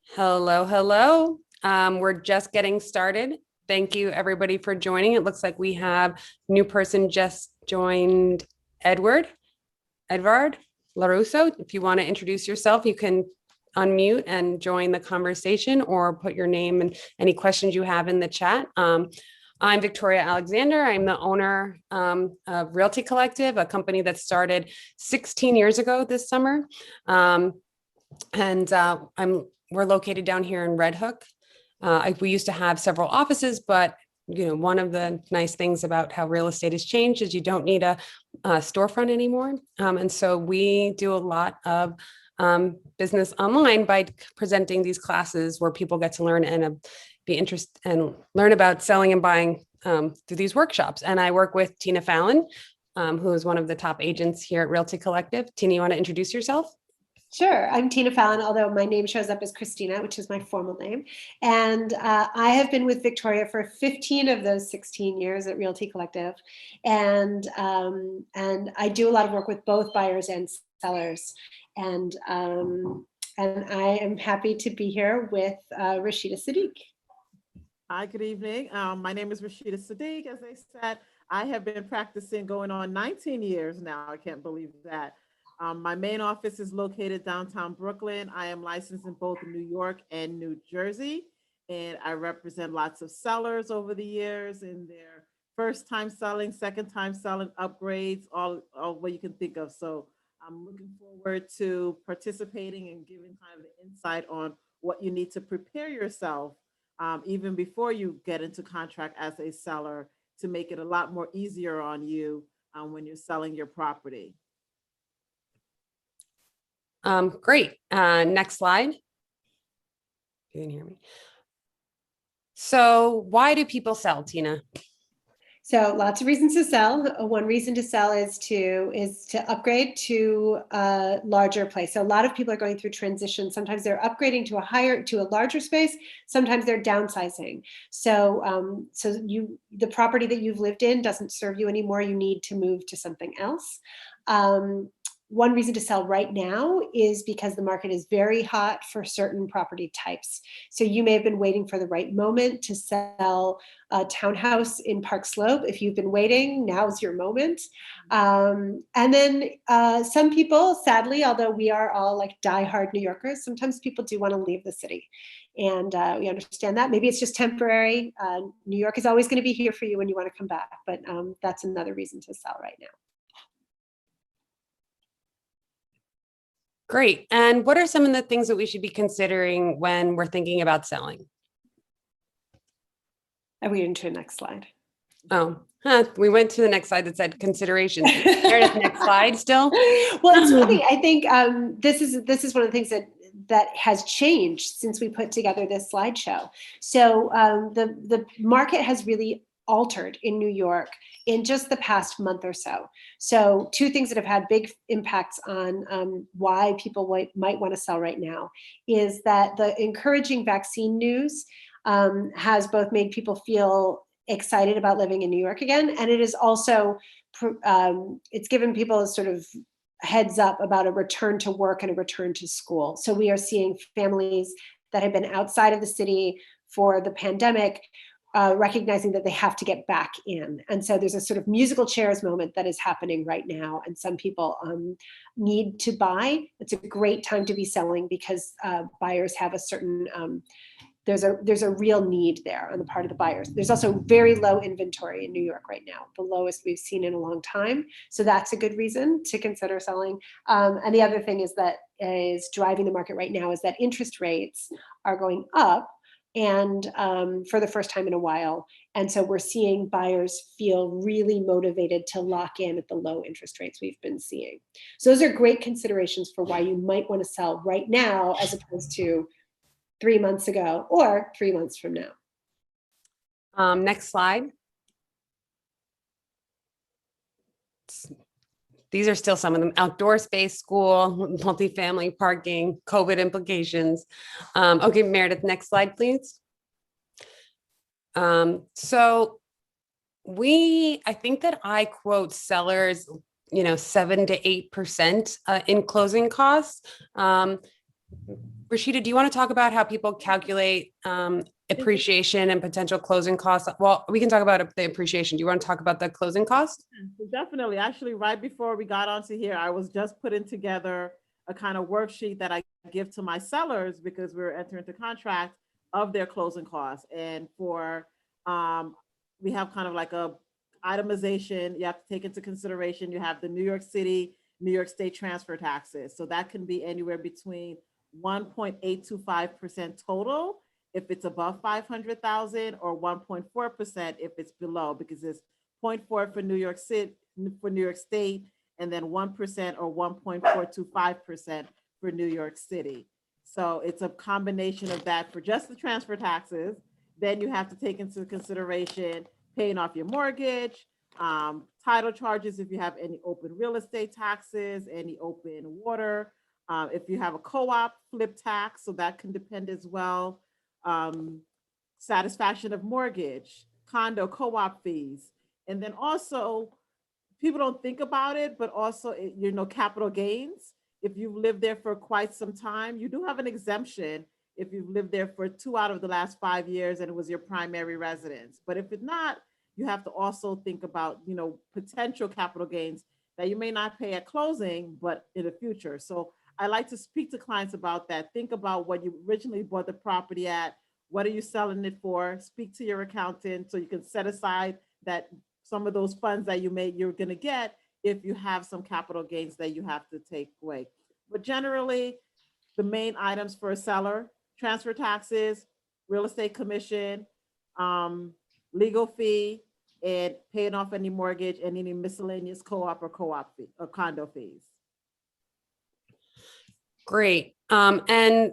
Hello, hello. We're just getting started. Thank you, everybody, for joining. It looks like we have a new person just joined, Edvard LaRusso. If you want to introduce yourself, you can unmute and join the conversation or put your name and any questions you have in the chat. I'm Victoria Alexander. I'm the owner of Realty Collective, a company that started 16 years ago this summer. We're located down here in Red Hook. We used to have several offices, but one of the nice things about how real estate has changed is you don't need a storefront anymore. And so we do a lot of business online by presenting these classes where people get to learn and be interested and learn about selling and buying through these workshops. And I work with Tina Fallon, who is one of the top agents here at Realty Collective. Tina, you want to introduce yourself? Sure. I'm Tina Fallon, although my name shows up as Christina, which is my formal name. And I have been with Victoria for 15 of those 16 years at Realty Collective. And I do a lot of work with both buyers and sellers. And I am happy to be here with Rashidah Siddiqui. Hi, good evening. My name is Rashidah Siddiqui. As I said, I have been practicing going on 19 years now. I can't believe that. My main office is located downtown Brooklyn. I am licensed in both New York and New Jersey, and I represent lots of sellers over the years in their first time selling, second time selling, upgrades, all what you can think of. So I'm looking forward to participating and giving kind of the insight on what you need to prepare yourself even before you get into contract as a seller to make it a lot more easier on you when you're selling your property. Great. Next slide. You can hear me. So why do people sell, Tina? So lots of reasons to sell. One reason to sell is to upgrade to a larger place. So a lot of people are going through transition. Sometimes they're upgrading to a larger space. Sometimes they're downsizing. So the property that you've lived in doesn't serve you anymore. You need to move to something else. One reason to sell right now is because the market is very hot for certain property types. So you may have been waiting for the right moment to sell a townhouse in Park Slope. If you've been waiting, now's your moment. And then some people, sadly, although we are all like diehard New Yorkers, sometimes people do want to leave the city. And we understand that. Maybe it's just temporary. New York is always going to be here for you when you want to come back. But that's another reason to sell right now. Great. And what are some of the things that we should be considering when we're thinking about selling? Are we into the next slide? Oh, we went to the next slide that said considerations. Meredith, next slide still? Well, it's funny. I think this is one of the things that has changed since we put together this slideshow. So the market has really altered in New York in just the past month or so. So two things that have had big impacts on why people might want to sell right now is that the encouraging vaccine news has both made people feel excited about living in New York again, and it is also it's given people a sort of heads up about a return to work and a return to school. So we are seeing families that have been outside of the city for the pandemic recognizing that they have to get back in. And so there's a sort of musical chairs moment that is happening right now. And some people need to buy. It's a great time to be selling because buyers have a certain, there's a real need there on the part of the buyers. There's also very low inventory in New York right now, the lowest we've seen in a long time. So that's a good reason to consider selling. And the other thing that is driving the market right now is that interest rates are going up, and for the first time in a while. And so we're seeing buyers feel really motivated to lock in at the low interest rates we've been seeing. So those are great considerations for why you might want to sell right now as opposed to 3 months ago or 3 months from now. Next slide. These are still some of them: outdoor space, school, multifamily, parking, COVID implications. Okay, Meredith, next slide, please. So I think that I quote sellers, 7 to 8% in closing costs. Rashidah, do you want to talk about how people calculate appreciation and potential closing costs? Well, we can talk about the appreciation. Do you want to talk about the closing cost? Definitely. Actually, right before we got onto here, I was just putting together a kind of worksheet that I give to my sellers because we're entering into contract of their closing costs. And for we have kind of like a itemization you have to take into consideration. You have the New York City, New York State transfer taxes. So that can be anywhere between 1.825% total if it's above 500,000 or 1.4% if it's below, because it's 0.4 for New York City, for New York State, and then 1% or 1.425% for New York City. So it's a combination of that for just the transfer taxes. Then you have to take into consideration paying off your mortgage, title charges if you have any open real estate taxes, any open water, if you have a co-op, flip tax, so that can depend as well. Satisfaction of mortgage, condo co-op fees. And then also, people don't think about it, but also, capital gains. If you've lived there for quite some time, you do have an exemption if you've lived there for 2 out of the last 5 years and it was your primary residence. But if it's not, you have to also think about, potential capital gains that you may not pay at closing, but in the future. So I like to speak to clients about that. Think about what you originally bought the property at. What are you selling it for? Speak to your accountant so you can set aside that some of those funds that you're going to get if you have some capital gains that you have to take away. But generally, the main items for a seller: transfer taxes, real estate commission, legal fee, and paying off any mortgage and any miscellaneous co-op fee or condo fees. Great. And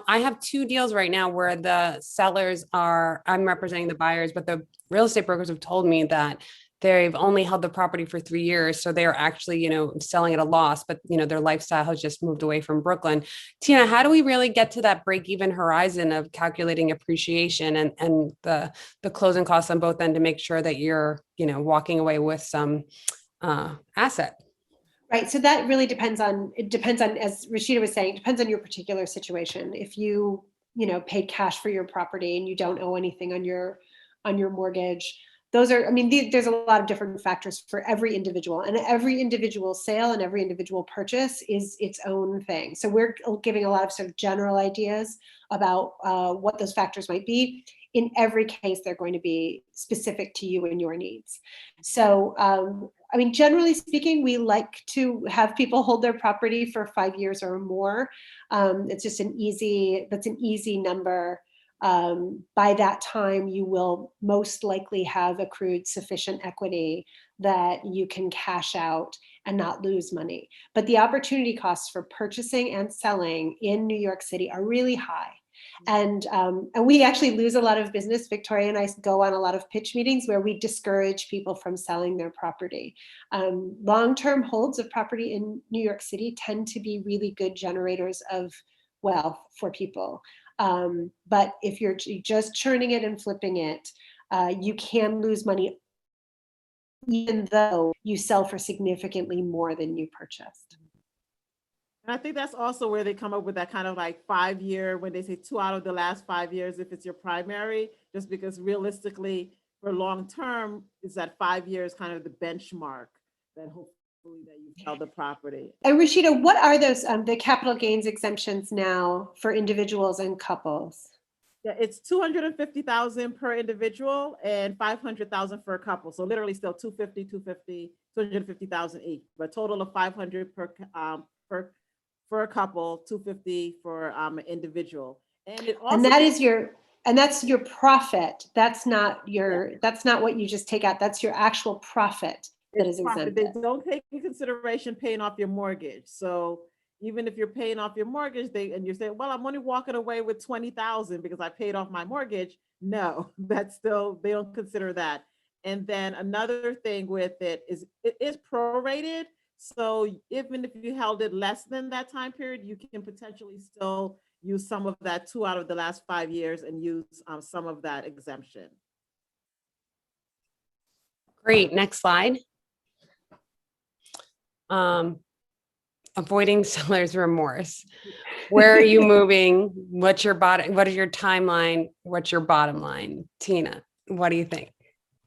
I have 2 deals right now where the sellers I'm representing the buyers, but the real estate brokers have told me that they've only held the property for 3 years. So they're actually, selling at a loss, but their lifestyle has just moved away from Brooklyn. Tina, how do we really get to that break-even horizon of calculating appreciation and the closing costs on both ends to make sure that you're, walking away with some asset? Right. So that really depends on, as Rashidah was saying, it depends on your particular situation. If you, paid cash for your property and you don't owe anything on your mortgage, there's a lot of different factors for every individual, and every individual sale and every individual purchase is its own thing. So we're giving a lot of sort of general ideas about what those factors might be. In every case, they're going to be specific to you and your needs. So, generally speaking, we like to have people hold their property for 5 years or more. It's just that's an easy number. By that time, you will most likely have accrued sufficient equity that you can cash out and not lose money. But the opportunity costs for purchasing and selling in New York City are really high. And we actually lose a lot of business. Victoria and I go on a lot of pitch meetings where we discourage people from selling their property. Long-term holds of property in New York City tend to be really good generators of wealth for people. But if you're just churning it and flipping it, you can lose money even though you sell for significantly more than you purchased. And I think that's also where they come up with that kind of like 5 year, when they say 2 out of the last 5 years, if it's your primary, just because realistically for long term, is that 5 years kind of the benchmark that hopefully that you sell the property. And Rashidah, what are those, the capital gains exemptions now for individuals and couples? Yeah, it's 250,000 per individual and 500,000 for a couple. So literally still 250,000 each, but total of 500 for a couple, 250 for an individual. And it also, that's your profit. That's not what you just take out. That's your actual profit that is exempted. They don't take into consideration paying off your mortgage. So even if you're paying off your mortgage, and you're saying, well, I'm only walking away with 20,000 because I paid off my mortgage. No, that's still, they don't consider that. And then another thing with it is prorated. So even if you held it less than that time period, you can potentially still use some of that 2 out of the last 5 years and use some of that exemption. Great. Next slide. avoiding seller's remorse. Where are you moving? What's your bottom? What is your timeline? What's your bottom line? Tina, what do you think?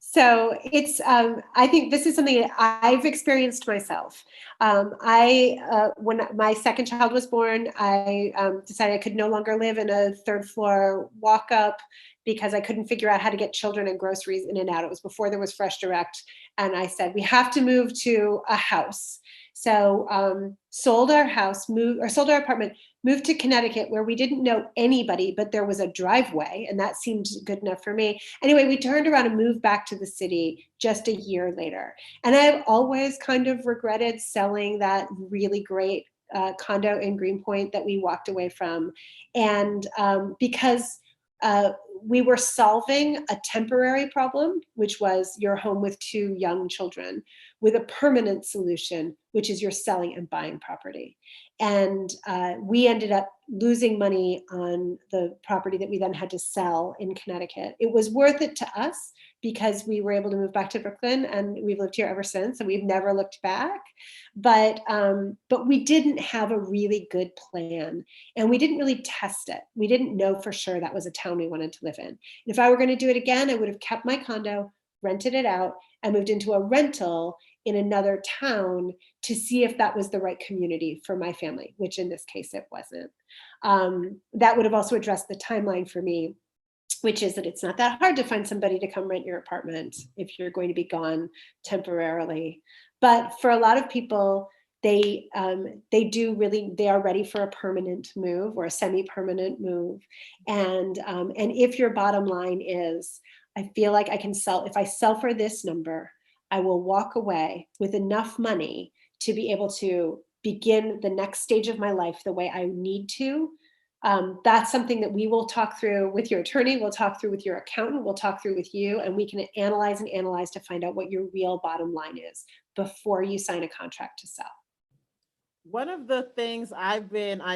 So it's, I think this is something that I've experienced myself. When my second child was born, I decided I could no longer live in a third floor walk up because I couldn't figure out how to get children and groceries in and out. It was before there was Fresh Direct. And I said, we have to move to a house. So sold our house, sold our apartment, moved to Connecticut where we didn't know anybody, but there was a driveway and that seemed good enough for me. Anyway, we turned around and moved back to the city just a year later. And I've always kind of regretted selling that really great condo in Greenpoint that we walked away from. And because we were solving a temporary problem, which was your home with 2 young children, with a permanent solution, which is you're selling and buying property. And we ended up losing money on the property that we then had to sell in Connecticut. It was worth it to us because we were able to move back to Brooklyn and we've lived here ever since and we've never looked back. But we didn't have a really good plan and we didn't really test it. We didn't know for sure that was a town we wanted to live in. And if I were going to do it again, I would have kept my condo, rented it out, and moved into a rental in another town to see if that was the right community for my family, which in this case it wasn't. That would have also addressed the timeline for me, which is that it's not that hard to find somebody to come rent your apartment if you're going to be gone temporarily. But for a lot of people, they are ready for a permanent move or a semi-permanent move. And if your bottom line is, I feel like I can sell, if I sell for this number, I will walk away with enough money to be able to begin the next stage of my life the way I need to. That's something that we will talk through with your attorney, we'll talk through with your accountant, we'll talk through with you, and we can analyze to find out what your real bottom line is before you sign a contract to sell. One of the things I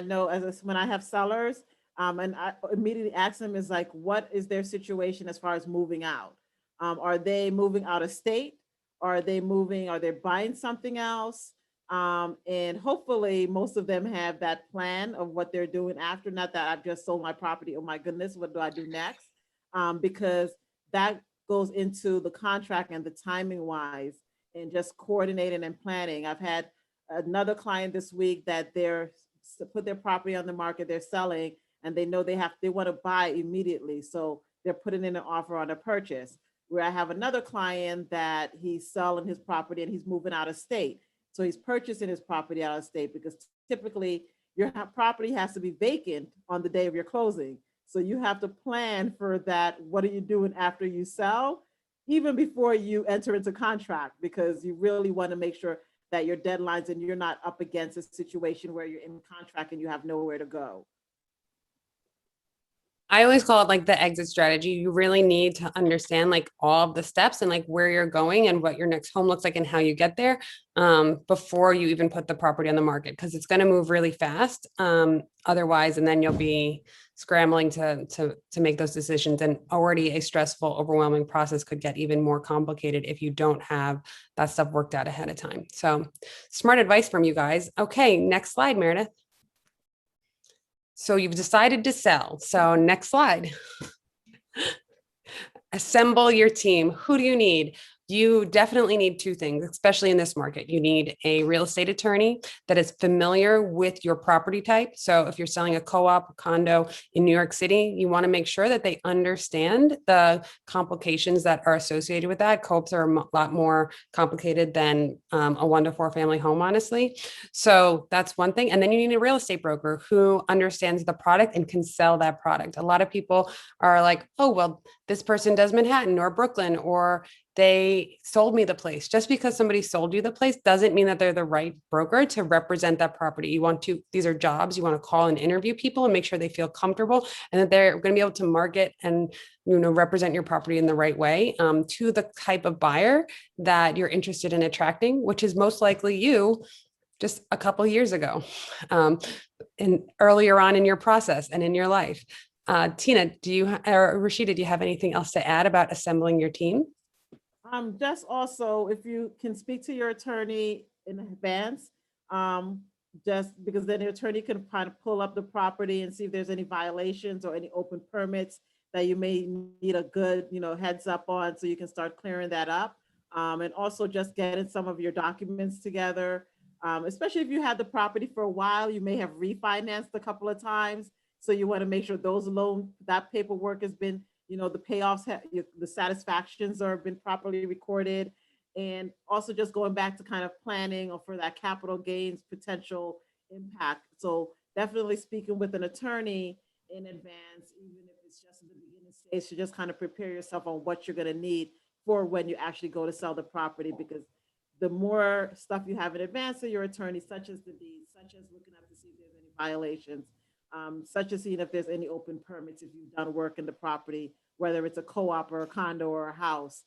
know when I have sellers, and I immediately ask them is like, what is their situation as far as moving out? Are they moving out of state? Are they buying something else? And hopefully most of them have that plan of what they're doing after, not that I've just sold my property. Oh my goodness, what do I do next? Because that goes into the contract and the timing wise and just coordinating and planning. I've had another client this week that they're put their property on the market, they're selling, and they know they want to buy immediately. So they're putting in an offer on a purchase. Where I have another client that he's selling his property and he's moving out of state. So he's purchasing his property out of state because typically your property has to be vacant on the day of your closing. So you have to plan for that. What are you doing after you sell? Even before you enter into contract, because you really want to make sure that your deadlines and you're not up against a situation where you're in contract and you have nowhere to go. I always call it like the exit strategy. You really need to understand like all of the steps and like where you're going and what your next home looks like and how you get there before you even put the property on the market, because it's going to move really fast otherwise, and then you'll be scrambling to make those decisions, and already a stressful, overwhelming process could get even more complicated if you don't have that stuff worked out ahead of time. So smart advice from you guys. Okay, next slide, Meredith. So you've decided to sell. So next slide. Assemble your team. Who do you need? You definitely need 2 things, especially in this market. You need a real estate attorney that is familiar with your property type. So if you're selling a co-op condo in New York City, you want to make sure that they understand the complications that are associated with that. Co-ops are a lot more complicated than a 1 to 4 family home, honestly. So that's one thing. And then you need a real estate broker who understands the product and can sell that product. A lot of people are like, oh, well, this person does Manhattan or Brooklyn, or they sold me the place. Just because somebody sold you the place doesn't mean that they're the right broker to represent that property. These are jobs. You want to call and interview people and make sure they feel comfortable and that they're going to be able to market and, represent your property in the right way to the type of buyer that you're interested in attracting, which is most likely you just a couple of years ago and earlier on in your process and in your life. Tina, or Rashidah, do you have anything else to add about assembling your team? Just also, if you can speak to your attorney in advance, just because then the attorney can kind of pull up the property and see if there's any violations or any open permits that you may need a good, heads up on, so you can start clearing that up. And also just getting some of your documents together, especially if you had the property for a while, you may have refinanced a couple of times. So you want to make sure that paperwork has been, the payoffs, the satisfactions are been properly recorded. And also just going back to kind of planning or for that capital gains potential impact. So definitely speaking with an attorney in advance, even if it's just in the beginning stage, to just kind of prepare yourself on what you're going to need for when you actually go to sell the property, because the more stuff you have in advance of your attorney, such as the deeds, such as looking up to see if there's any violations, such as seeing if there's any open permits, if you've done work in the property, whether it's a co-op or a condo or a house,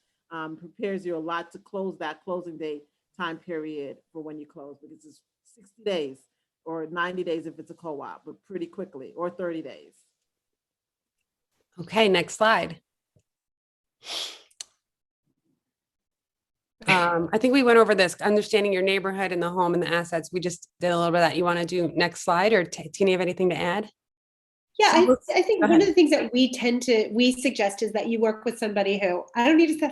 prepares you a lot to close that closing date time period for when you close, because it's 60 days or 90 days if it's a co-op, but pretty quickly, or 30 days. Okay, next slide. I think we went over this, understanding your neighborhood and the home and the assets. We just did a little bit of that. You want to do next slide, or Tina, you have anything to add? Yeah, So I think go one of ahead. the things that we suggest is that you work with somebody who, I don't need to say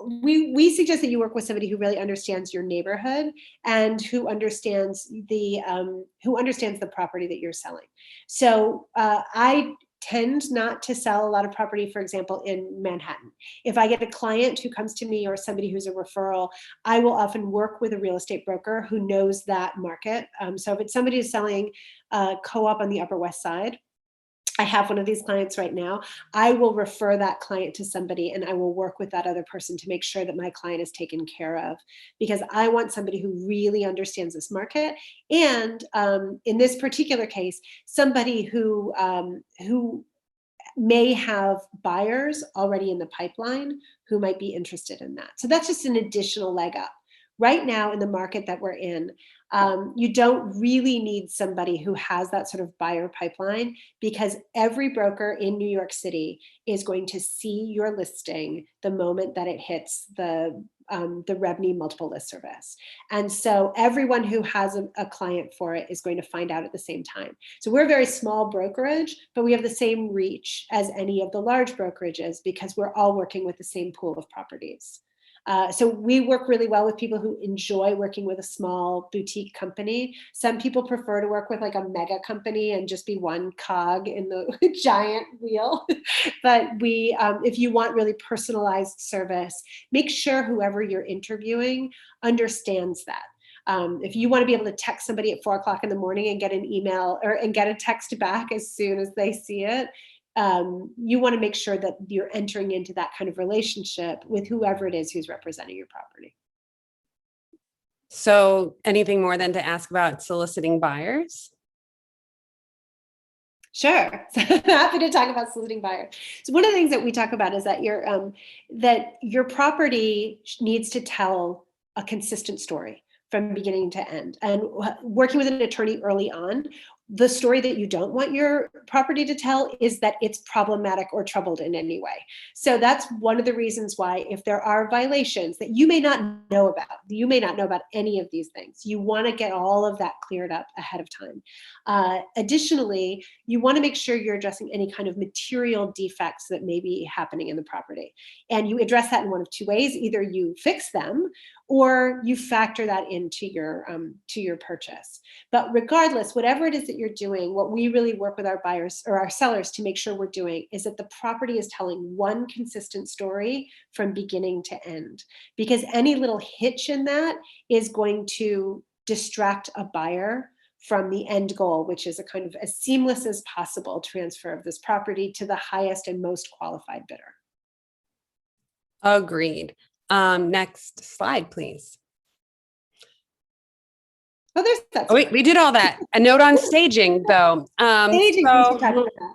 we suggest that you work with somebody who really understands your neighborhood and who understands the property that you're selling. So I tend not to sell a lot of property, for example, in Manhattan. If I get a client who comes to me or somebody who's a referral, I will often work with a real estate broker who knows that market. So if it's somebody who's selling a co-op on the Upper West Side, I have one of these clients right now, I will refer that client to somebody and I will work with that other person to make sure that my client is taken care of, because I want somebody who really understands this market. And in this particular case, somebody who may have buyers already in the pipeline who might be interested in that. So that's just an additional leg up. Right now in the market that we're in, you don't really need somebody who has that sort of buyer pipeline, because every broker in New York City is going to see your listing the moment that it hits the revenue multiple list service. And so everyone who has a client for it is going to find out at the same time. So we're a very small brokerage, but we have the same reach as any of the large brokerages because we're all working with the same pool of properties. So we work really well with people who enjoy working with a small boutique company. Some people prefer to work with like a mega company and just be one cog in the giant wheel. But if you want really personalized service, make sure whoever you're interviewing understands that. If you want to be able to text somebody at 4 o'clock in the morning and get an email and get a text back as soon as they see it, you want to make sure that you're entering into that kind of relationship with whoever it is who's representing your property. So anything more than to ask about soliciting buyers? Sure. So I'm happy to talk about soliciting buyers. So one of the things that we talk about is that your property needs to tell a consistent story from beginning to end. And working with an attorney early on, the story that you don't want your property to tell is that it's problematic or troubled in any way. So that's one of the reasons why, if there are violations that you may not know about any of these things, you want to get all of that cleared up ahead of time. Additionally, you want to make sure you're addressing any kind of material defects that may be happening in the property. And you address that in one of two ways. Either you fix them or you factor that into your purchase. But regardless, whatever it is that you're doing, what we really work with our buyers or our sellers to make sure we're doing is that the property is telling one consistent story from beginning to end. Because any little hitch in that is going to distract a buyer from the end goal, which is a kind of as seamless as possible transfer of this property to the highest and most qualified bidder. Agreed. Next slide, please. Oh, there's that. Oh, wait, we did all that. A note on staging, though. Staging, we should talk about that.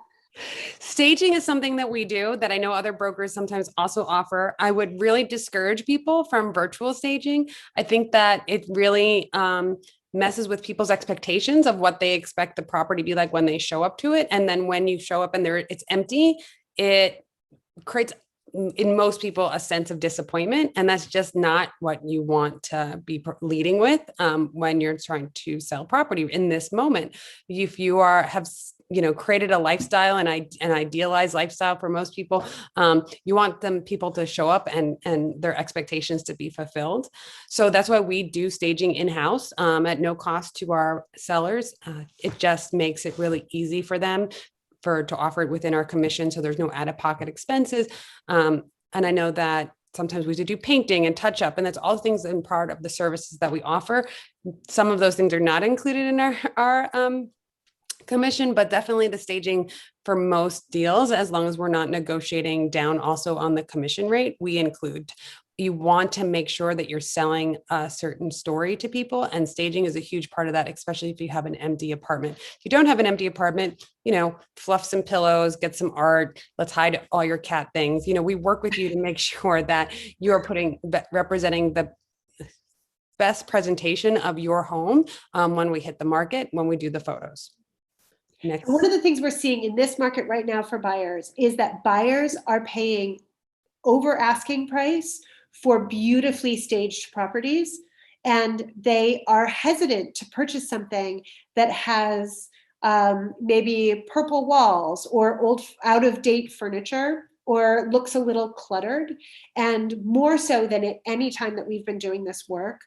Staging is something that we do that I know other brokers sometimes also offer. I would really discourage people from virtual staging. I think that it really messes with people's expectations of what they expect the property to be like when they show up to it. And then when you show up and it's empty, it creates in most people a sense of disappointment, and that's just not what you want to be leading with when you're trying to sell property in this moment. If you have created a lifestyle and an idealized lifestyle for most people, you want people to show up and their expectations to be fulfilled. So that's why we do staging in-house at no cost to our sellers. It just makes it really easy for them to offer it within our commission, so there's no out-of-pocket expenses. And I know that sometimes we do painting and touch up, and that's all things in part of the services that we offer. Some of those things are not included in our commission, but definitely the staging for most deals, as long as we're not negotiating down also on the commission rate, we include. You want to make sure that you're selling a certain story to people, and staging is a huge part of that, especially if you have an empty apartment. If you don't have an empty apartment, fluff some pillows, get some art, let's hide all your cat things. We work with you to make sure that you're representing the best presentation of your home when we hit the market, when we do the photos. Next. One of the things we're seeing in this market right now for buyers is that buyers are paying over asking price for beautifully staged properties, and they are hesitant to purchase something that has maybe purple walls or old out-of-date furniture or looks a little cluttered. And more so than at any time that we've been doing this work,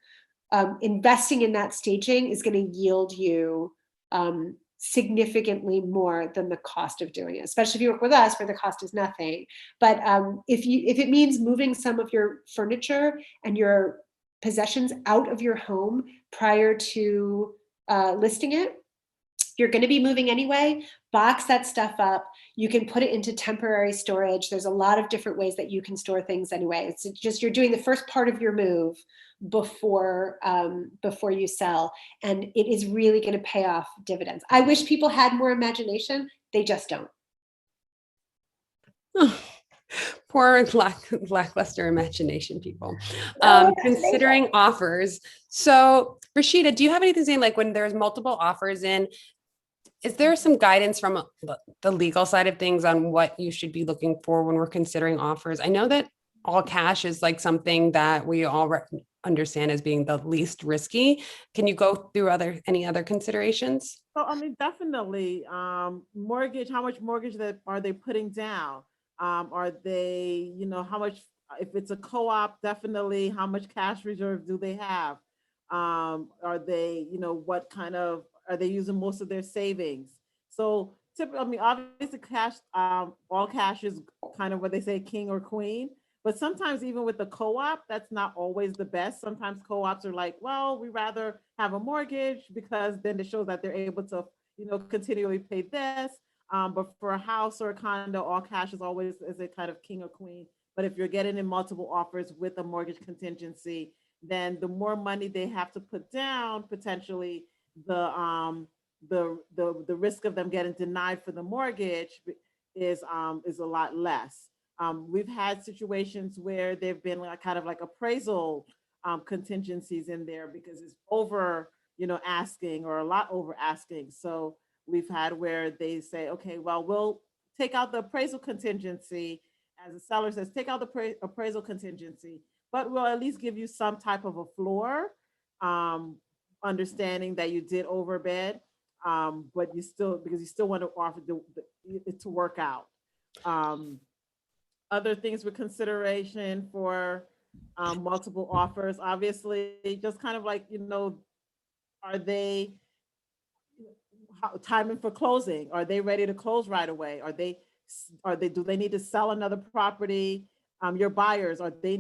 investing in that staging is going to yield you significantly more than the cost of doing it, especially if you work with us where the cost is nothing. But if it means moving some of your furniture and your possessions out of your home prior to listing it, you're going to be moving anyway. Box that stuff up. You can put it into temporary storage. There's a lot of different ways that you can store things anyway. It's just you're doing the first part of your move before you sell, and it is really going to pay off dividends. I wish people had more imagination. They just don't. Oh, poor lackluster imagination people. Considering offers. So Rashidah, do you have anything saying, like when there's multiple offers in, is there some guidance from the legal side of things on what you should be looking for when we're considering offers? I know that all cash is like something that we all understand as being the least risky. Can you go through any other considerations? So, definitely mortgage, how much mortgage are they putting down? Are they, how much, if it's a co-op, definitely how much cash reserve do they have? Are they, what kind of, are they using most of their savings? So typically, obviously cash, all cash is kind of what they say, king or queen. But sometimes even with the co-op, that's not always the best. Sometimes co-ops are like, well, we rather have a mortgage because then it shows that they're able to, continually pay this. But for a house or a condo, all cash is always a kind of king or queen. But if you're getting in multiple offers with a mortgage contingency, then the more money they have to put down, potentially the risk of them getting denied for the mortgage is a lot less. We've had situations where there've been kind of like appraisal contingencies in there because it's over, asking or a lot over asking. So we've had where they say, okay, well, we'll take out the appraisal contingency. As the seller says, take out the appraisal contingency, but we'll at least give you some type of a floor, understanding that you did overbid, but because you still want to offer it to work out. Other things with consideration for multiple offers, obviously, just kind of like, are they timing for closing? Are they ready to close right away? Do they need to sell another property? Your buyers, do they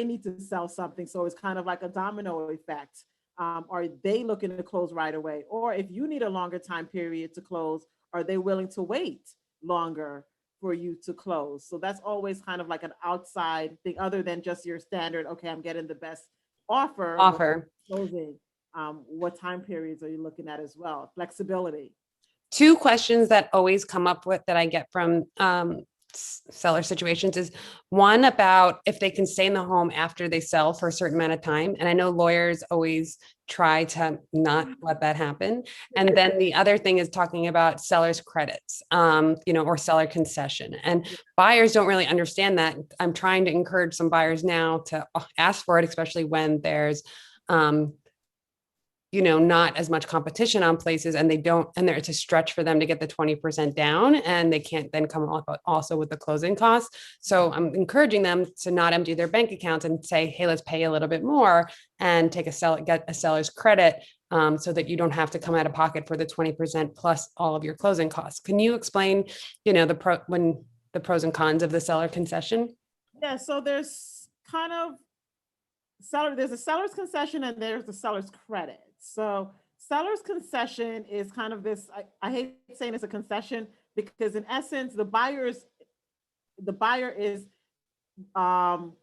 need to sell something? So it's kind of like a domino effect. Are they looking to close right away? Or if you need a longer time period to close, are they willing to wait longer for you to close? So that's always kind of like an outside thing other than just your standard, okay, I'm getting the best offer. Closing. What time periods are you looking at as well? Flexibility. Two questions that always come up with that I get from seller situations is one about if they can stay in the home after they sell for a certain amount of time. And I know lawyers always try to not let that happen. And then the other thing is talking about sellers credits, or seller concession. And buyers don't really understand that. I'm trying to encourage some buyers now to ask for it, especially when there's, not as much competition on places and it's a stretch for them to get the 20% down and they can't then come up also with the closing costs. So I'm encouraging them to not empty their bank accounts and say, hey, let's pay a little bit more and get a seller's credit so that you don't have to come out of pocket for the 20% plus all of your closing costs. Can you explain, the pros and cons of the seller concession? Yeah, so there's kind of there's a seller's concession and there's the seller's credit. So seller's concession is kind of this, I hate saying it's a concession because in essence, the buyer is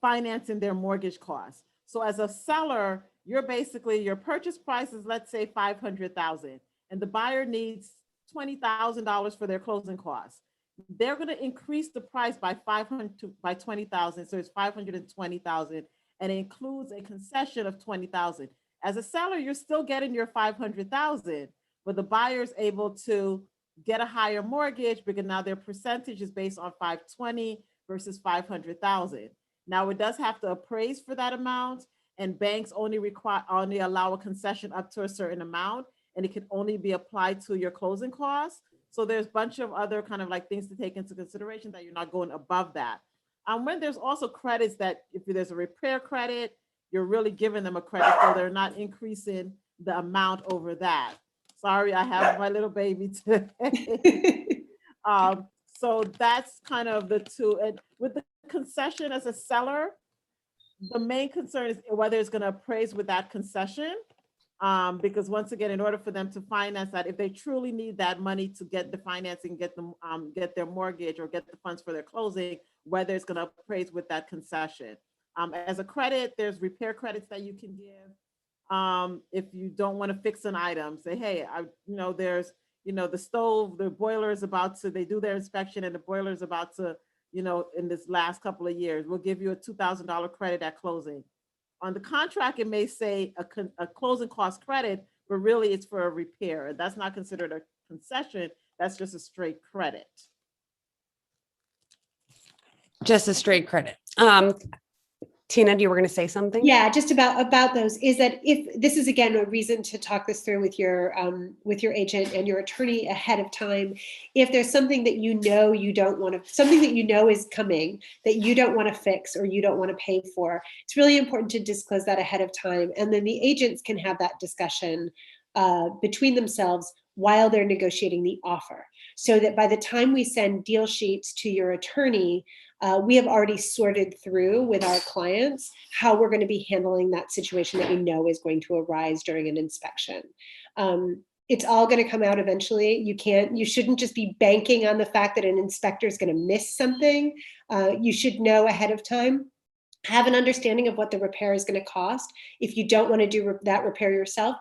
financing their mortgage costs. So as a seller, your purchase price is, let's say, $500,000 and the buyer needs $20,000 for their closing costs. They're going to increase the price by $20,000. So it's $520,000 and it includes a concession of $20,000. As a seller, you're still getting your $500,000, but the buyer's able to get a higher mortgage because now their percentage is based on $520,000 versus $500,000. Now it does have to appraise for that amount, and banks only allow a concession up to a certain amount, and it can only be applied to your closing costs. So there's a bunch of other kind of like things to take into consideration that you're not going above that. When there's also credits that if there's a repair credit, you're really giving them a credit, so they're not increasing the amount over that. Sorry, I have my little baby today. So that's kind of the two. And with the concession as a seller, the main concern is whether it's going to appraise with that concession. Because once again, in order for them to finance that, if they truly need that money to get the financing, get their mortgage or get the funds for their closing, whether it's going to appraise with that concession. As a credit, there's repair credits that you can give. If you don't want to fix an item, say, hey, there's, the stove, the boiler is about to, they do their inspection and the boiler is about to, in this last couple of years, we'll give you a $2,000 credit at closing. On the contract, it may say a closing cost credit, but really it's for a repair. That's not considered a concession. That's just a straight credit. Just a straight credit. Tina, you were going to say something? Yeah, just about those is that if this is again a reason to talk this through with your agent and your attorney ahead of time. If there's something that you don't want to, something that is coming that you don't want to fix or you don't want to pay for, it's really important to disclose that ahead of time, and then the agents can have that discussion between themselves while they're negotiating the offer, so that by the time we send deal sheets to your attorney, we have already sorted through with our clients how we're going to be handling that situation that we know is going to arise during an inspection. It's all going to come out eventually. You shouldn't just be banking on the fact that an inspector is going to miss something. You should know ahead of time, have an understanding of what the repair is going to cost. If you don't want to do that repair yourself,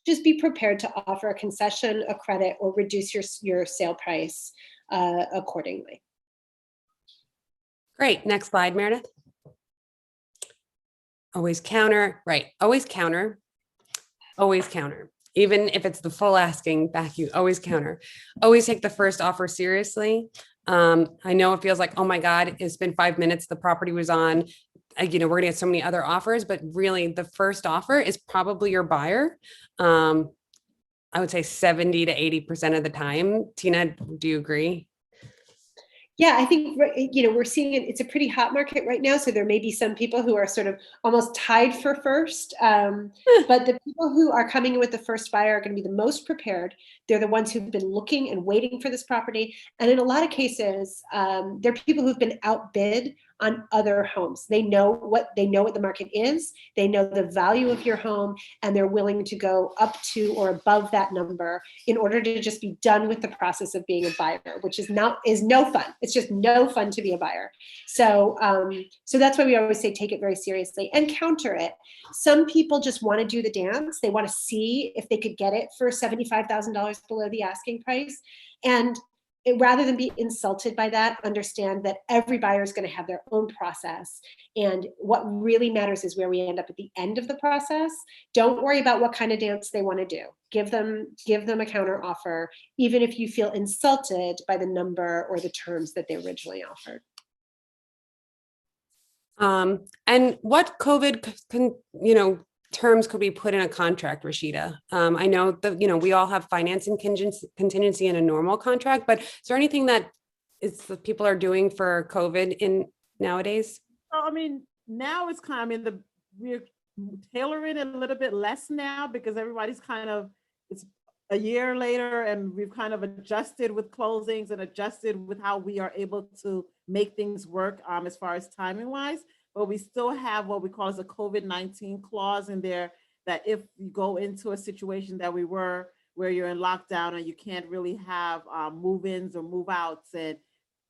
just be prepared to offer a concession, a credit, or reduce your sale price accordingly. Great. Next slide, Meredith. Always counter, right? Always counter. Always counter. Even if it's the full asking back, you always counter. Always take the first offer seriously. I know it feels like, oh my God, it's been 5 minutes. The property was on. We're gonna get so many other offers, but really the first offer is probably your buyer. I would say 70 to 80% of the time. Tina, do you agree? Yeah, I think, we're seeing it. It's a pretty hot market right now. So there may be some people who are sort of almost tied for first. But the people who are coming in with the first buyer are going to be the most prepared. They're the ones who've been looking and waiting for this property. And in a lot of cases, they're people who've been outbid on other homes. They know what the market is. They know the value of your home, and they're willing to go up to or above that number in order to just be done with the process of being a buyer, which is no fun. It's just no fun to be a buyer. So that's why we always say take it very seriously and counter it. Some people just want to do the dance. They want to see if they could get it for $75,000 below the asking price. And rather than be insulted by that, understand that every buyer is going to have their own process. And what really matters is where we end up at the end of the process. Don't worry about what kind of dance they want to do. Give them a counter offer, even if you feel insulted by the number or the terms that they originally offered. And what COVID terms could we put in a contract, Rashidah? I know that, we all have financing contingency in a normal contract, but is there anything that people are doing for COVID in nowadays? I mean, now it's kind of, we're tailoring it a little bit less now because everybody's it's a year later and we've kind of adjusted with closings and adjusted with how we are able to make things work as far as timing wise. But we still have what we call as a COVID-19 clause in there that if you go into a situation that where you're in lockdown and you can't really have move-ins or move-outs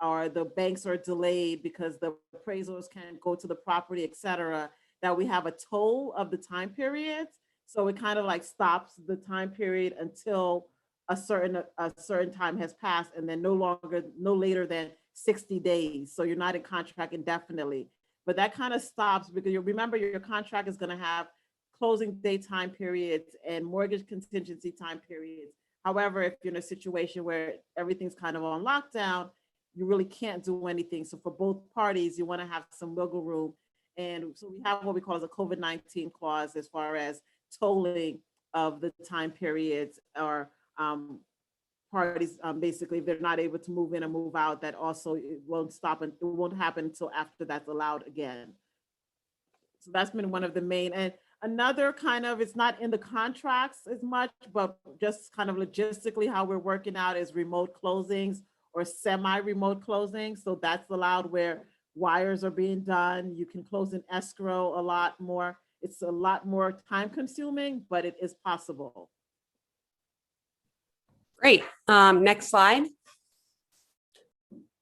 or the banks are delayed because the appraisals can't go to the property, et cetera, that we have a toll of the time periods. So it kind of like stops the time period until a certain time has passed, and then no later than 60 days. So you're not in contract indefinitely. But that kind of stops because you remember your contract is going to have closing date time periods and mortgage contingency time periods. However, if you're in a situation where everything's kind of on lockdown, you really can't do anything. So for both parties, you want to have some wiggle room. And so we have what we call as a COVID-19 clause as far as tolling of the time periods or parties, basically, if they're not able to move in or move out, that also it won't stop and it won't happen until after that's allowed again. So that's been one of the main. And another kind of, it's not in the contracts as much, but just kind of logistically how we're working out is remote closings or semi-remote closings. So that's allowed where wires are being done. You can close in escrow a lot more. It's a lot more time consuming, but it is possible. Great. Next slide.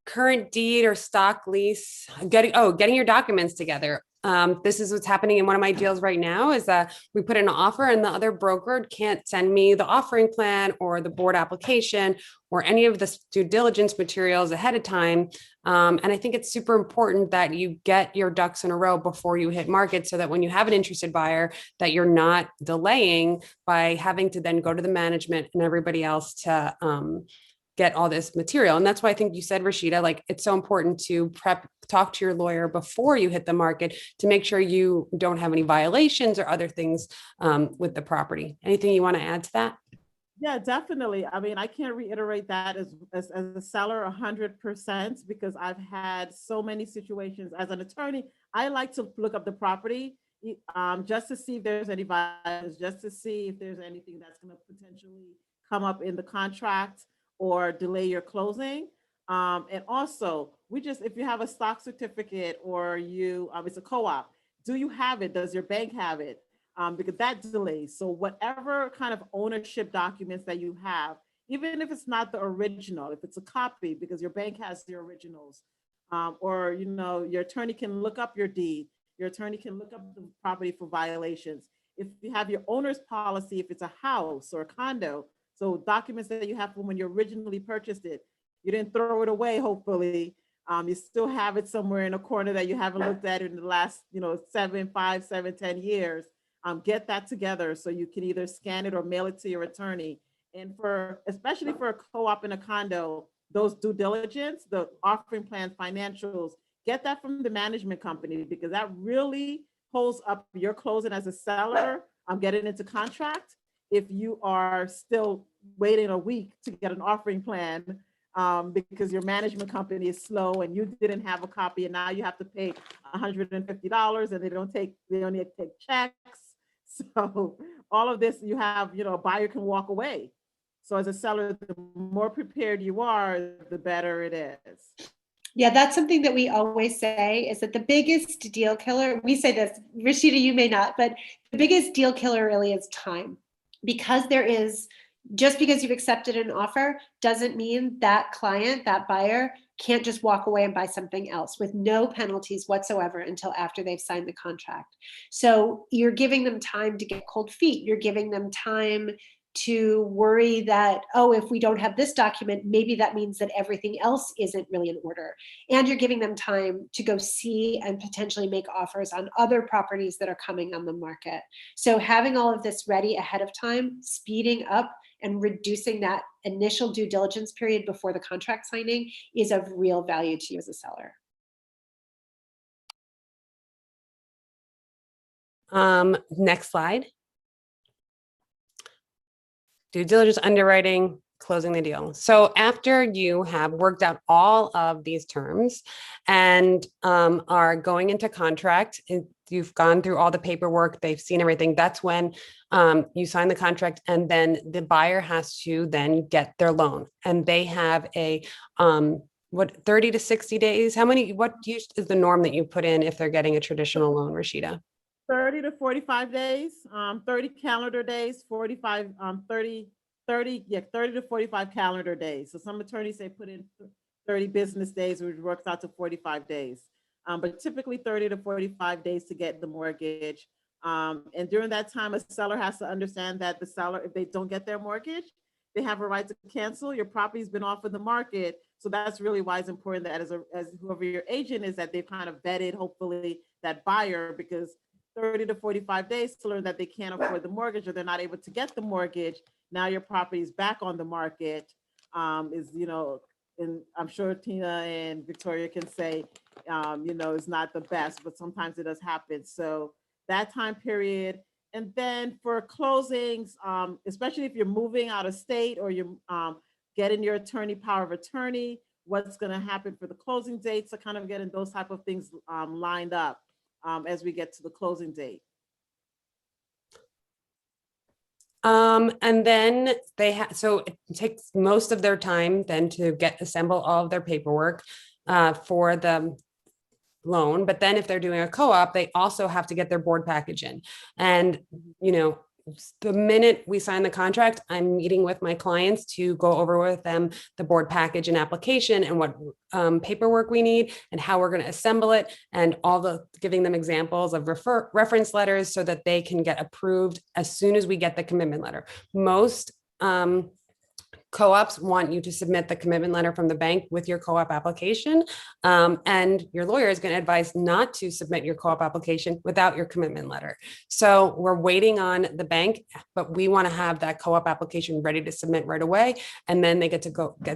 Current deed or stock lease, getting your documents together. This is what's happening in one of my deals right now is that we put in an offer and the other broker can't send me the offering plan or the board application or any of the due diligence materials ahead of time. And I think it's super important that you get your ducks in a row before you hit market so that when you have an interested buyer, that you're not delaying by having to then go to the management and everybody else to get all this material. And that's why I think you said, Rashidah, like it's so important to talk to your lawyer before you hit the market to make sure you don't have any violations or other things with the property. Anything you want to add to that? Yeah, definitely. I mean, I can't reiterate that as a seller 100% because I've had so many situations as an attorney. I like to look up the property just to see if there's any violations, just to see if there's anything that's going to potentially come up in the contract or delay your closing. And also, if you have a stock certificate or it's a co-op, do you have it? Does your bank have it? Because that delays. So whatever kind of ownership documents that you have, even if it's not the original, if it's a copy, because your bank has the originals, or your attorney can look up your deed, your attorney can look up the property for violations. If you have your owner's policy, if it's a house or a condo, so documents that you have from when you originally purchased it, you didn't throw it away, hopefully. You still have it somewhere in a corner that you haven't looked at in the last, 5, 7, 10 years. Get that together so you can either scan it or mail it to your attorney. And especially for a co-op and a condo, those due diligence, the offering plan financials, get that from the management company because that really holds up your closing as a seller. Getting into contract. If you are still waiting a week to get an offering plan because your management company is slow and you didn't have a copy and now you have to pay $150 and they only take checks. So all of this you have, a buyer can walk away. So as a seller, the more prepared you are, the better it is. Yeah, that's something that we always say is that the biggest deal killer, we say this, Rashidah, you may not, but the biggest deal killer really is time. Because just because you've accepted an offer doesn't mean that client, that buyer can't just walk away and buy something else with no penalties whatsoever until after they've signed the contract. So you're giving them time to get cold feet. You're giving them time to worry that, oh, if we don't have this document, maybe that means that everything else isn't really in order. And you're giving them time to go see and potentially make offers on other properties that are coming on the market. So having all of this ready ahead of time, speeding up and reducing that initial due diligence period before the contract signing is of real value to you as a seller. Next slide. Due diligence, underwriting, closing the deal. So after you have worked out all of these terms and are going into contract, you've gone through all the paperwork, they've seen everything, that's when you sign the contract, and then the buyer has to then get their loan. And they have a 30 to 60 days? What is the norm that you put in if they're getting a traditional loan, Rashidah? 30 to 45 days, 30 calendar days, 45, 30 to 45 calendar days. So some attorneys say put in 30 business days, which works out to 45 days. But typically 30 to 45 days to get the mortgage. And during that time, a seller has to understand that the seller, if they don't get their mortgage, they have a right to cancel. Your property's been off of the market. So that's really why it's important that as whoever your agent is, that they've kind of vetted, hopefully, that buyer, because 30 to 45 days to learn that they can't afford the mortgage or they're not able to get the mortgage. Now your property is back on the market, and I'm sure Tina and Victoria can say, it's not the best, but sometimes it does happen. So that time period. And then for closings, especially if you're moving out of state or you're getting your attorney power of attorney, what's going to happen for the closing dates, so kind of getting those type of things lined up as we get to the closing date. And then so it takes most of their time then to assemble all of their paperwork for the loan. But then if they're doing a co-op, they also have to get their board package in. And, the minute we sign the contract, I'm meeting with my clients to go over with them the board package and application and what paperwork we need and how we're going to assemble it, and giving them examples of reference letters so that they can get approved as soon as we get the commitment letter. Most co-ops want you to submit the commitment letter from the bank with your co-op application. And your lawyer is going to advise not to submit your co-op application without your commitment letter. So we're waiting on the bank, but we want to have that co-op application ready to submit right away. And then they get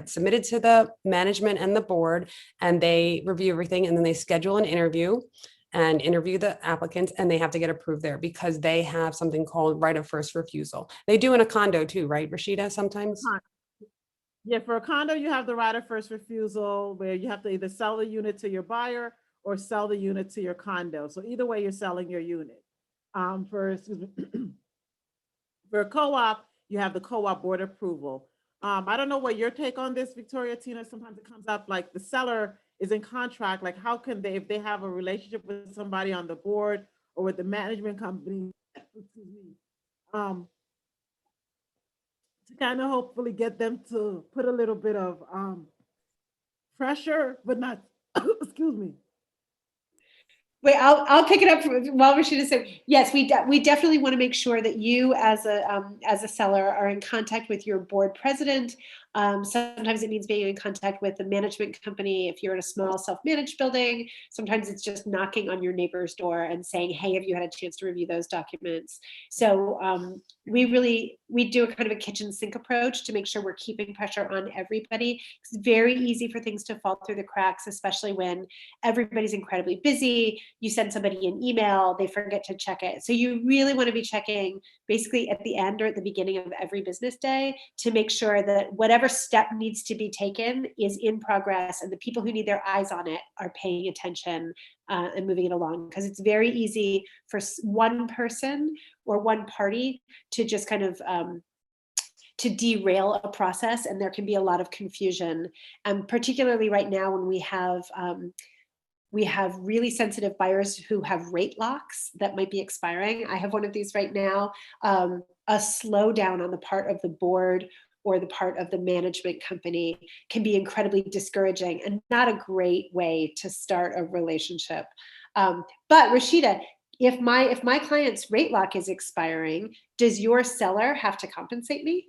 submitted to the management and the board, and they review everything. And then they schedule an interview and interview the applicants, and they have to get approved there because they have something called right of first refusal. They do in a condo too, right, Rashidah, sometimes? Yeah, for a condo, you have the right of first refusal where you have to either sell the unit to your buyer or sell the unit to your condo. So either way, you're selling your unit. For a co-op, you have the co-op board approval. I don't know what your take on this, Victoria, Tina. Sometimes it comes up like the seller is in contract. Like how can they, if they have a relationship with somebody on the board or with the management company, excuse me, to kind of hopefully get them to put a little bit of pressure, but not, excuse me. Wait, I'll pick it up while Rashidah said, yes, we definitely want to make sure that you as a seller are in contact with your board president. Sometimes it means being in contact with the management company. If you're in a small self-managed building, sometimes it's just knocking on your neighbor's door and saying, hey, have you had a chance to review those documents? So we do a kind of a kitchen sink approach to make sure we're keeping pressure on everybody. It's very easy for things to fall through the cracks, especially when everybody's incredibly busy. You send somebody an email, they forget to check it. So you really want to be checking basically at the end or at the beginning of every business day to make sure that whatever step needs to be taken is in progress and the people who need their eyes on it are paying attention and moving it along. Because it's very easy for one person or one party to just kind of to derail a process, and there can be a lot of confusion. And particularly right now when we have really sensitive buyers who have rate locks that might be expiring. I have one of these right now. A slowdown on the part of the board or the part of the management company can be incredibly discouraging and not a great way to start a relationship. But Rashidah, if my client's rate lock is expiring, does your seller have to compensate me?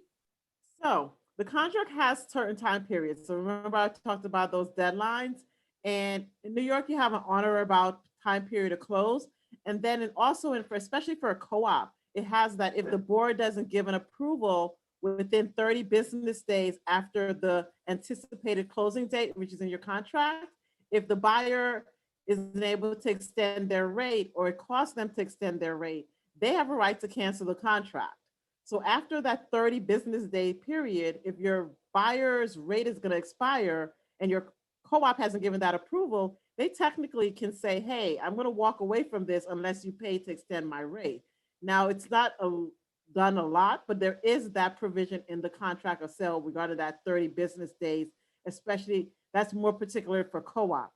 So the contract has certain time periods. So remember I talked about those deadlines, and in New York, you have an on or about time period to close. And then also especially for a co-op, it has that if the board doesn't give an approval within 30 business days after the anticipated closing date, which is in your contract, if the buyer isn't able to extend their rate or it costs them to extend their rate, they have a right to cancel the contract. So after that 30 business day period, if your buyer's rate is going to expire and your co-op hasn't given that approval, they technically can say, hey, I'm going to walk away from this unless you pay to extend my rate. Now, it's not done a lot, but there is that provision in the contract of sale regarding that 30 business days, especially that's more particular for co-op.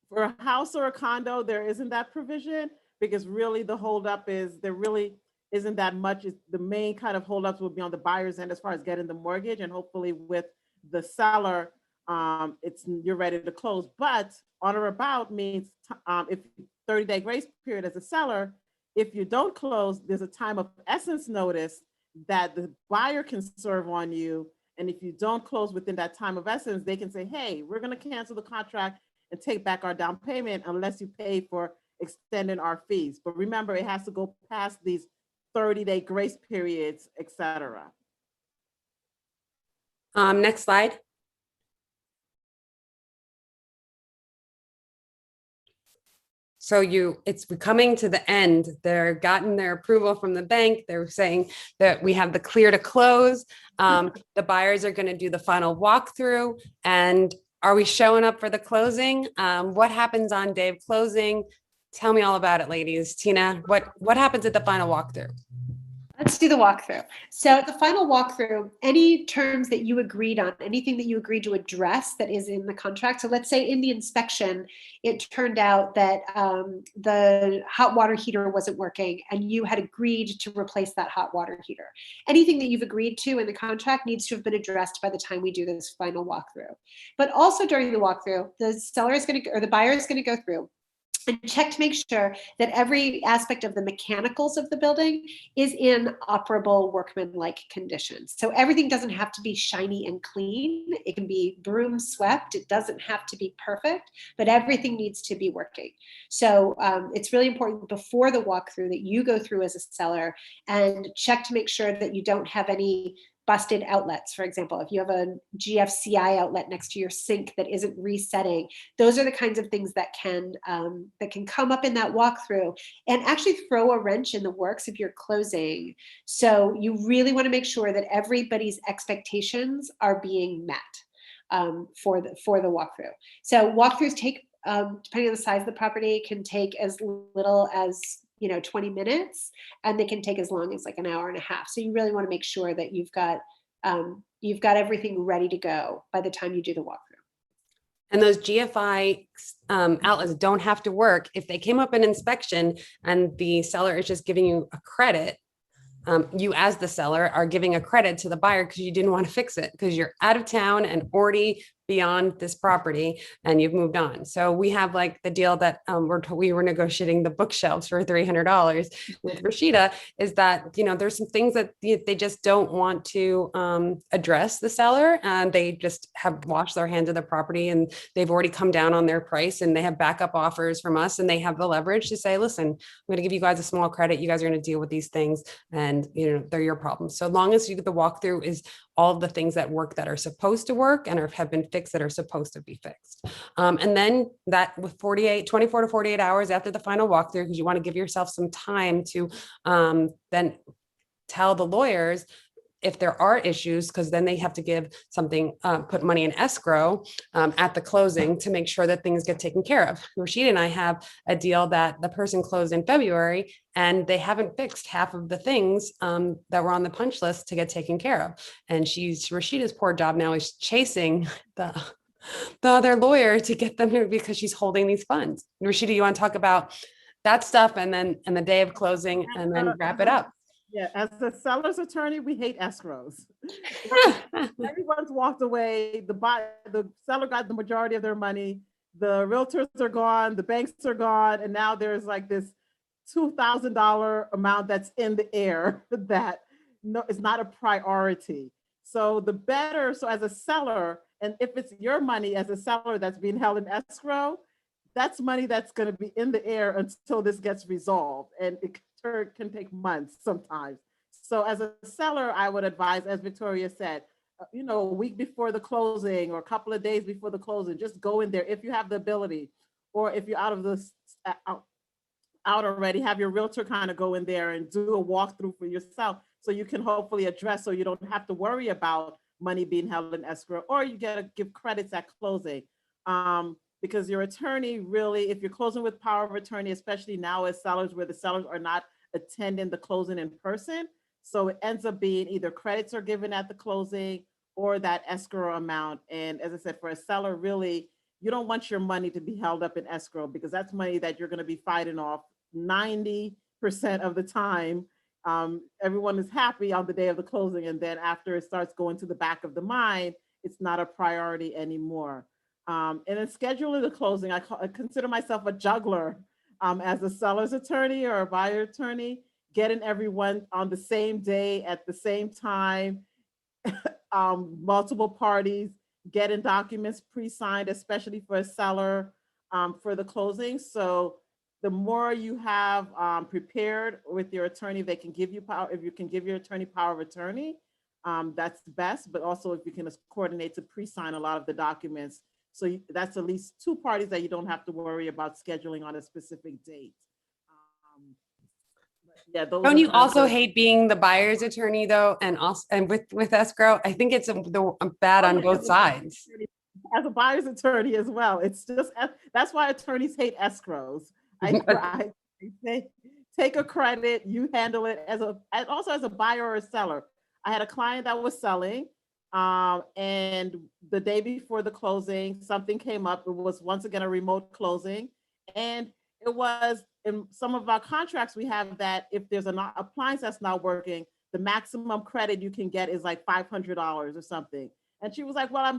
For a house or a condo, there isn't that provision because really the holdup is there really isn't that much. The main kind of holdups will be on the buyer's end as far as getting the mortgage, and hopefully with the seller, you're ready to close. But on or about means if 30-day grace period as a seller, if you don't close, there's a time of essence notice that the buyer can serve on you. And if you don't close within that time of essence, they can say, hey, we're going to cancel the contract and take back our down payment unless you pay for extending our fees. But remember, it has to go past these 30-day grace periods, et cetera. Next slide. So it's coming to the end. They're gotten their approval from the bank. They're saying that we have the clear to close. The buyers are going to do the final walkthrough. And are we showing up for the closing? What happens on day of closing? Tell me all about it, ladies. Tina, what happens at the final walkthrough? Let's do the walkthrough. So at the final walkthrough, any terms that you agreed on, anything that you agreed to address that is in the contract. So let's say in the inspection, it turned out that the hot water heater wasn't working and you had agreed to replace that hot water heater. Anything that you've agreed to in the contract needs to have been addressed by the time we do this final walkthrough. But also during the walkthrough, the seller is going to, or the buyer is going to go through and check to make sure that every aspect of the mechanicals of the building is in operable workman-like conditions. So everything doesn't have to be shiny and clean. It can be broom swept. It doesn't have to be perfect, but everything needs to be working. So it's really important before the walkthrough that you go through as a seller and check to make sure that you don't have any busted outlets. For example, if you have a GFCI outlet next to your sink that isn't resetting, those are the kinds of things that can come up in that walkthrough and actually throw a wrench in the works if you're closing. So you really want to make sure that everybody's expectations are being met for the walkthrough. So walkthroughs take, depending on the size of the property, can take as little as 20 minutes, and they can take as long as like an hour and a half. So you really want to make sure that you've got everything ready to go by the time you do the walkthrough. And those GFI outlets don't have to work. If they came up in inspection and the seller is just giving you a credit, you as the seller are giving a credit to the buyer because you didn't want to fix it because you're out of town and already beyond this property and you've moved on. So we have like the deal that we were negotiating the bookshelves for $300 with Rashidah is that, there's some things that they just don't want to address the seller, and they just have washed their hands of the property and they've already come down on their price and they have backup offers from us and they have the leverage to say, listen, I'm going to give you guys a small credit. You guys are going to deal with these things and they're your problems. So long as you get the walkthrough is all of the things that work that are supposed to work and have been fixed that are supposed to be fixed. And then that with 24 to 48 hours after the final walkthrough, because you want to give yourself some time to then tell the lawyers if there are issues, because then they have to give something, put money in escrow at the closing to make sure that things get taken care of. Rashidah and I have a deal that the person closed in February and they haven't fixed half of the things that were on the punch list to get taken care of. And Rashidah's poor job now is chasing the other lawyer to get them here because she's holding these funds. Rashidah, you want to talk about that stuff and the day of closing and then wrap it up? Yeah, as a seller's attorney, we hate escrows. Everyone's walked away. The seller got the majority of their money. the realtors are gone, the banks are gone, and now there's like this $2,000 amount that's in the air that no, is not a priority. So the better, so as a seller, and if it's your money as a seller that's being held in escrow, that's money that's going to be in the air until this gets resolved. And it can take months sometimes. So as a seller, I would advise, as Victoria said, you know, a week before the closing or a couple of days before the closing, just go in there if you have the ability, or if you're out of this out already, have your realtor kind of go in there and do a walkthrough for yourself, so you can hopefully address, so you don't have to worry about money being held in escrow, or you get to give credits at closing. Because your attorney really, if you're closing with power of attorney, especially now as sellers, where the sellers are not attending the closing in person, so it ends up being either credits are given at the closing or that escrow amount. And as I said, for a seller, really, you don't want your money to be held up in escrow, because that's money that you're going to be fighting off 90% of the time. Everyone is happy on the day of the closing, and then after it starts going to the back of the mind, it's not a priority anymore. And then scheduling the closing, I consider myself a juggler as a seller's attorney or a buyer attorney, getting everyone on the same day at the same time, multiple parties, getting documents pre-signed, especially for a seller for the closing. So the more you have prepared with your attorney, they can give you power. If you can give your attorney power of attorney, that's best. But also if you can coordinate to pre-sign a lot of the documents. So that's at least two parties that you don't have to worry about scheduling on a specific date. Yeah, those Don't are you kind of also the- hate being the buyer's attorney though? And also, and with escrow, I think it's bad on both sides. As a buyer's attorney as well. It's just, that's why attorneys hate escrows. I say, take a credit, you handle it and also as a buyer or a seller. I had a client that was selling, and the day before the closing, something came up. It was once again a remote closing, and it was in some of our contracts we have that if there's an appliance that's not working, the maximum credit you can get is like $500 or something. And she was like, well, I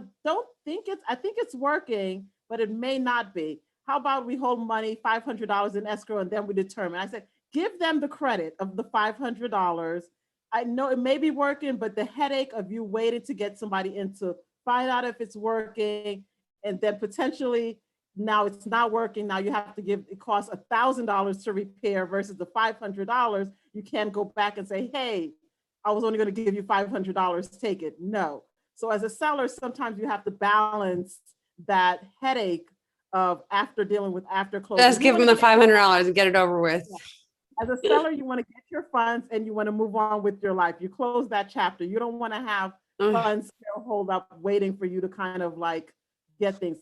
think it's working, but it may not be. How about we hold money, $500 in escrow, and then we determine. I said, give them the credit of the $500. I know it may be working, but the headache of you waiting to get somebody in to find out if it's working, and then potentially now it's not working. Now you have to give, it costs $1,000 to repair versus the $500. You can't go back and say, hey, I was only going to give you $500, take it. No. So as a seller, sometimes you have to balance that headache of after dealing with after closing. Just give them the $500 and get it over with. Yeah. As a seller, you want to get your funds and you want to move on with your life. You close that chapter. You don't want to have funds still hold up waiting for you to kind of like get things.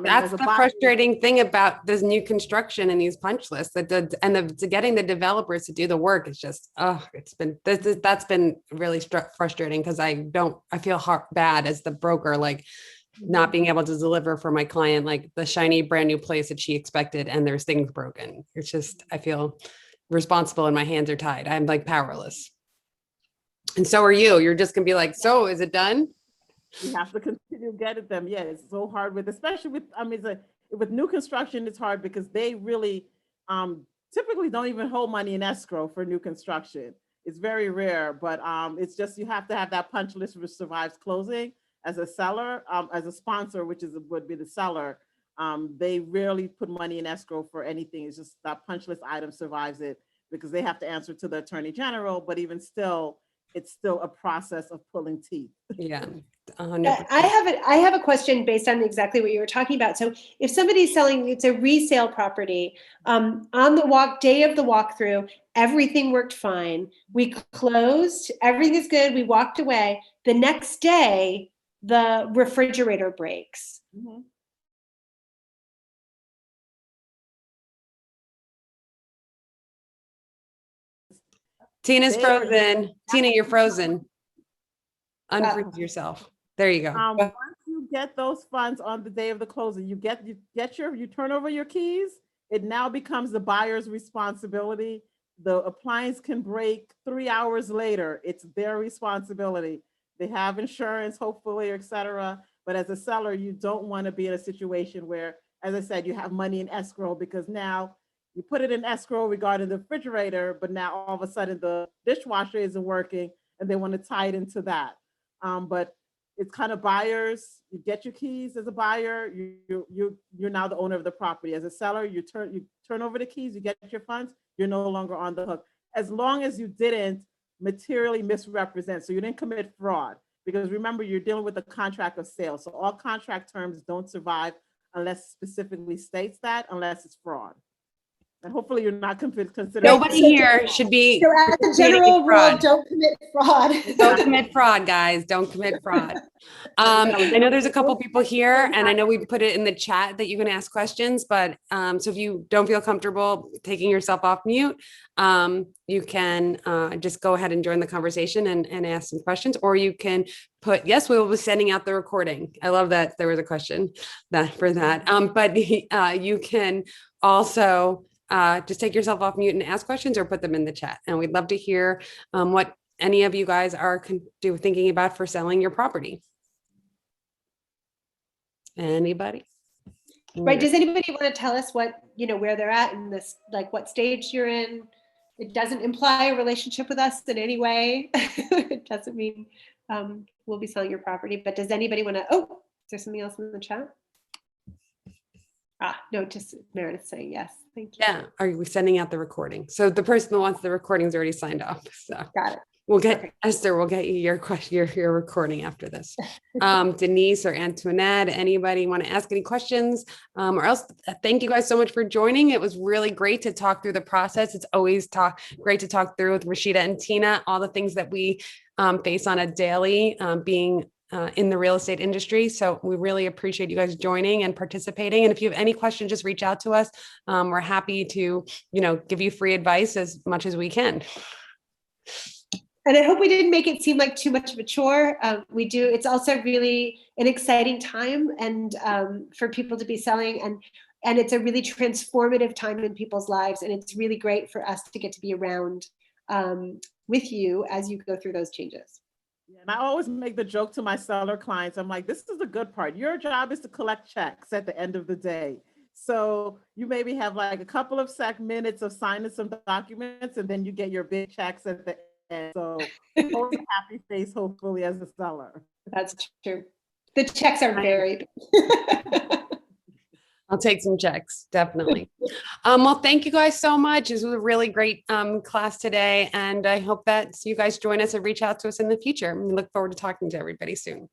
That's the frustrating thing about this new construction and these punch lists, that getting the developers to do the work is just, that's been really frustrating, because I feel bad as the broker, like not being able to deliver for my client, like the shiny brand new place that she expected, and there's things broken. It's just, I feel responsible and my hands are tied. I'm like powerless. And so are you. You're just gonna be like, so is it done? You have to continue getting them. Yeah, it's so hard with, especially with, I mean, with new construction, it's hard because they really typically don't even hold money in escrow for new construction. It's very rare, but it's just, you have to have that punch list which survives closing. As a seller, as a sponsor, which would be the seller, they rarely put money in escrow for anything. It's just that punch list item survives it because they have to answer to the attorney general, but even still, it's still a process of pulling teeth. Yeah. 100%. I have a question based on exactly what you were talking about. So if somebody's selling, it's a resale property, on the day of the walkthrough, everything worked fine. We closed, everything is good. We walked away. The next day, the refrigerator breaks. Mm-hmm. Tina's frozen. Tina, you're frozen. Unfreeze yourself. There you go. Once you get those funds on the day of the closing, you turn over your keys. It now becomes the buyer's responsibility. The appliance can break 3 hours later. It's their responsibility. They have insurance, hopefully, et cetera. But as a seller, you don't want to be in a situation where as I said, you have money in escrow because now you put it in escrow regarding the refrigerator, but now all of a sudden the dishwasher isn't working and they want to tie it into that. But it's kind of buyers, you get your keys as a buyer, you're now the owner of the property. As a seller, you turn over the keys, you get your funds, you're no longer on the hook. As long as you didn't materially misrepresent, so you didn't commit fraud. Because remember, you're dealing with a contract of sale. So all contract terms don't survive unless specifically states that, unless it's fraud. And hopefully you're not considered. Nobody here should be. So as a participating in general rule, fraud. don't commit fraud. Don't commit fraud, guys. Don't commit fraud. I know there's a couple people here, and I know we put it in the chat that you can ask questions, but so if you don't feel comfortable taking yourself off mute, you can just go ahead and join the conversation and ask some questions, or you can put, yes, we will be sending out the recording. I love that there was a question for that. But you can also just take yourself off mute and ask questions or put them in the chat. And we'd love to hear what any of you guys are thinking about for selling your property. Anybody? Right. Does anybody want to tell us what, where they're at in this, like what stage you're in? It doesn't imply a relationship with us in any way. It doesn't mean we'll be selling your property, but does anybody want to, is there something else in the chat? No, just Meredith saying yes. Thank you. Yeah. Are we sending out the recording? So the person that wants the recording's already signed off. So Got it. we'll get Esther, we'll get you your question, your recording after this. Denise or Antoinette, anybody want to ask any questions? Or else thank you guys so much for joining. It was really great to talk through the process. It's always great to talk through with Rashidah and Tina, all the things that we face on a daily being in the real estate industry. So we really appreciate you guys joining and participating. And if you have any questions, just reach out to us. We're happy to, give you free advice as much as we can. And I hope we didn't make it seem like too much of a chore. We do. It's also really an exciting time and for people to be selling, and it's a really transformative time in people's lives. And it's really great for us to get to be around with you as you go through those changes. And I always make the joke to my seller clients. I'm like, this is the good part. Your job is to collect checks at the end of the day. So you maybe have like a couple of minutes of signing some documents, and then you get your big checks at the end. So happy face, hopefully, as a seller. That's true. The checks are varied. I'll take some checks, definitely. Well, thank you guys so much. This was a really great class today. And I hope that you guys join us and reach out to us in the future. We look forward to talking to everybody soon.